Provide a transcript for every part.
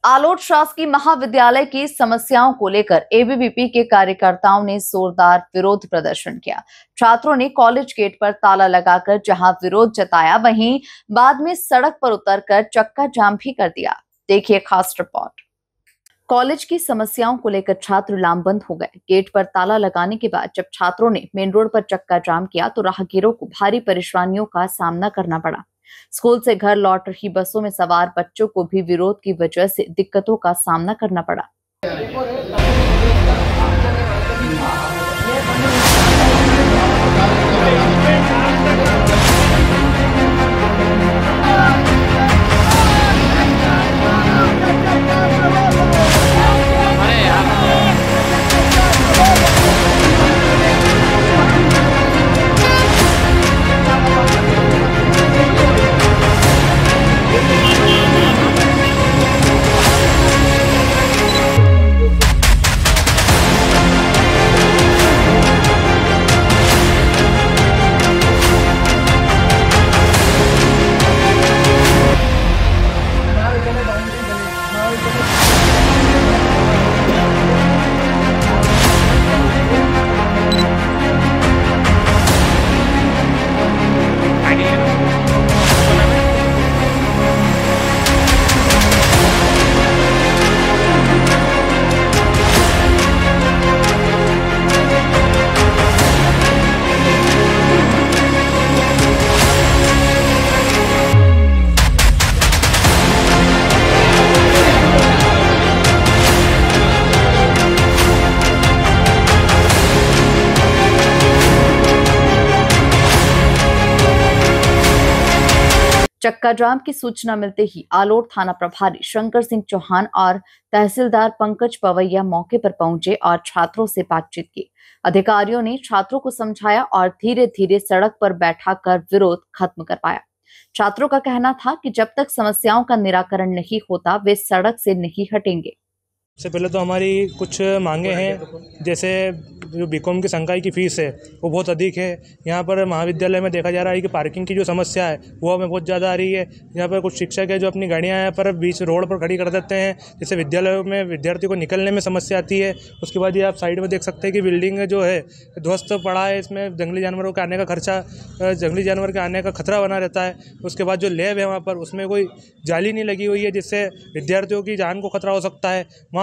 आलोट शासकीय महाविद्यालय की समस्याओं को लेकर एबीवीपी के कार्यकर्ताओं ने जोरदार विरोध प्रदर्शन किया। छात्रों ने कॉलेज गेट पर ताला लगाकर जहां विरोध जताया, वहीं बाद में सड़क पर उतरकर चक्का जाम भी कर दिया। देखिए खास रिपोर्ट। कॉलेज की समस्याओं को लेकर छात्र लामबंद हो गए। गेट पर ताला लगाने के बाद जब छात्रों ने मेन रोड पर चक्का जाम किया तो राहगीरों को भारी परेशानियों का सामना करना पड़ा। स्कूल से घर लौट रही बसों में सवार बच्चों को भी विरोध की वजह से दिक्कतों का सामना करना पड़ा। चक्का जाम की सूचना मिलते ही आलोट थाना प्रभारी शंकर सिंह चौहान और तहसीलदार पंकज पवैया मौके पर पहुंचे और छात्रों से बातचीत की। अधिकारियों ने छात्रों को समझाया और धीरे धीरे सड़क पर बैठाकर विरोध खत्म करवाया। छात्रों का कहना था कि जब तक समस्याओं का निराकरण नहीं होता वे सड़क से नहीं हटेंगे। सबसे पहले तो हमारी कुछ मांगे हैं, जैसे जो बीकॉम की संकाय की फ़ीस है वो बहुत अधिक है। यहाँ पर महाविद्यालय में देखा जा रहा है कि पार्किंग की जो समस्या है वो हमें बहुत ज़्यादा आ रही है। यहाँ पर कुछ शिक्षक है जो अपनी गाड़ियाँ यहाँ पर बीच रोड पर खड़ी कर देते हैं, जिससे विद्यालयों में विद्यार्थी को निकलने में समस्या आती है। उसके बाद ये आप साइड में देख सकते हैं कि बिल्डिंग जो है ध्वस्त पड़ा है, इसमें जंगली जानवरों के आने का जंगली जानवर के आने का खतरा बना रहता है। उसके बाद जो लैब है वहाँ पर उसमें कोई जाली नहीं लगी हुई है, जिससे विद्यार्थियों की जान को खतरा हो सकता है। वहाँ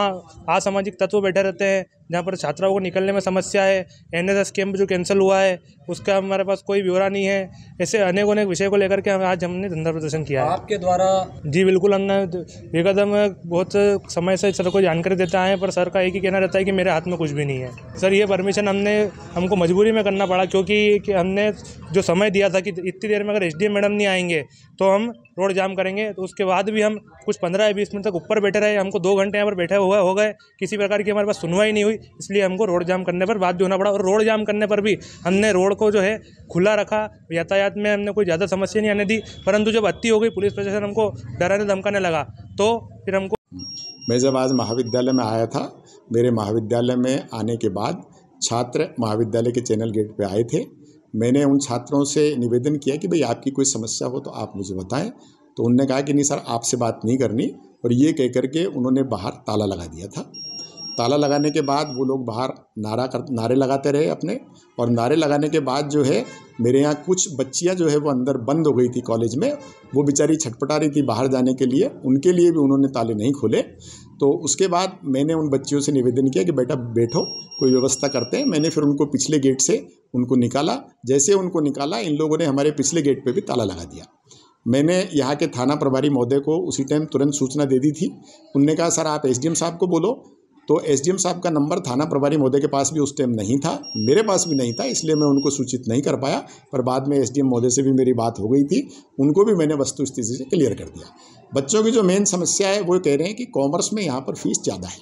असामाजिक तत्व बैठे रहते हैं जहाँ पर छात्राओं को निकलने में समस्या है। एनएसएस कैंप जो कैंसिल हुआ है उसका हमारे पास कोई ब्यौरा नहीं है। ऐसे अनेक विषय को लेकर के आज हमने धरना प्रदर्शन किया है। आपके द्वारा? जी बिल्कुल, हमने विगत में बहुत समय से सर को जानकारी देता है, पर सर का एक ही कहना रहता है कि मेरे हाथ में कुछ भी नहीं है। सर ये परमिशन हमको मजबूरी में करना पड़ा, क्योंकि हमने जो समय दिया था कि इतनी देर में अगर एसडीएम मैडम नहीं आएंगे तो हम रोड जाम करेंगे। तो उसके बाद भी हम कुछ 15 या 20 मिनट तक ऊपर बैठे रहे। हमको 2 घंटे यहाँ पर बैठे हुए हो गए, किसी प्रकार की हमारे पास सुनवाई नहीं हुई, इसलिए हमको रोड जाम करने पर बाध्य होना पड़ा। और रोड जाम करने पर भी हमने रोड को जो है खुला रखा, यातायात में हमने कोई ज़्यादा समस्या नहीं आने दी। परंतु जब अति हो गई, पुलिस प्रशासन हमको डराने धमकाने लगा, तो फिर हमको मैं जब आज महाविद्यालय में आया था, मेरे महाविद्यालय में आने के बाद छात्र महाविद्यालय के चैनल गेट पे आए थे। मैंने उन छात्रों से निवेदन किया कि भाई आपकी कोई समस्या हो तो आप मुझे बताएं। तो उन्होंने कहा कि नहीं सर, आपसे बात नहीं करनी, और ये कह करके उन्होंने बाहर ताला लगा दिया था। ताला लगाने के बाद वो लोग बाहर नारे लगाते रहे अपने, और नारे लगाने के बाद जो है मेरे यहाँ कुछ बच्चियाँ जो है वो अंदर बंद हो गई थी कॉलेज में। वो बेचारी छटपटा रही थी बाहर जाने के लिए, उनके लिए भी उन्होंने ताले नहीं खोले। तो उसके बाद मैंने उन बच्चियों से निवेदन किया कि बेटा बैठो, कोई व्यवस्था करते हैं। मैंने फिर उनको पिछले गेट से उनको निकाला। जैसे उनको निकाला, इन लोगों ने हमारे पिछले गेट पर भी ताला लगा दिया। मैंने यहाँ के थाना प्रभारी महोदय को उसी टाइम तुरंत सूचना दे दी थी। उनने कहा सर आप एसडीएम साहब को बोलो। तो एसडीएम साहब का नंबर थाना प्रभारी महोदय के पास भी उस टाइम नहीं था, मेरे पास भी नहीं था, इसलिए मैं उनको सूचित नहीं कर पाया। पर बाद में एसडीएम महोदय से भी मेरी बात हो गई थी, उनको भी मैंने वस्तु स्थिति से क्लियर कर दिया। बच्चों की जो मेन समस्या है वो कह रहे हैं कि कॉमर्स में यहाँ पर फीस ज़्यादा है।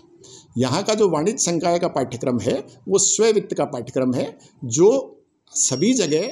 यहाँ का जो वाणिज्य संकाय का पाठ्यक्रम है वो स्वयं वित्त का पाठ्यक्रम है, जो सभी जगह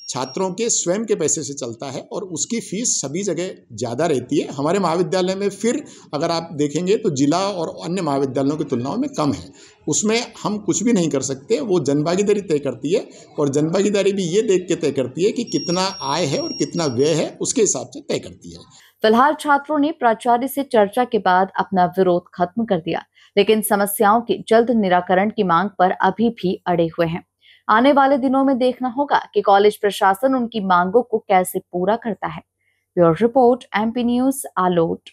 छात्रों के स्वयं के पैसे से चलता है, और उसकी फ़ीस सभी जगह ज़्यादा रहती है। हमारे महाविद्यालय में फिर अगर आप देखेंगे तो जिला और अन्य महाविद्यालयों की तुलनाओं में कम है। उसमें हम कुछ भी नहीं कर सकते, वो जनभागीदारी तय करती है, और जनभागीदारी भी ये देख के तय करती है कि कितना आय है और कितना व्यय है, उसके हिसाब से तय करती है। फिलहाल छात्रों ने प्राचार्य से चर्चा के बाद अपना विरोध खत्म कर दिया, लेकिन समस्याओं के जल्द निराकरण की मांग पर अभी भी अड़े हुए हैं। आने वाले दिनों में देखना होगा कि कॉलेज प्रशासन उनकी मांगों को कैसे पूरा करता है। Bureau report, MP news, Alot.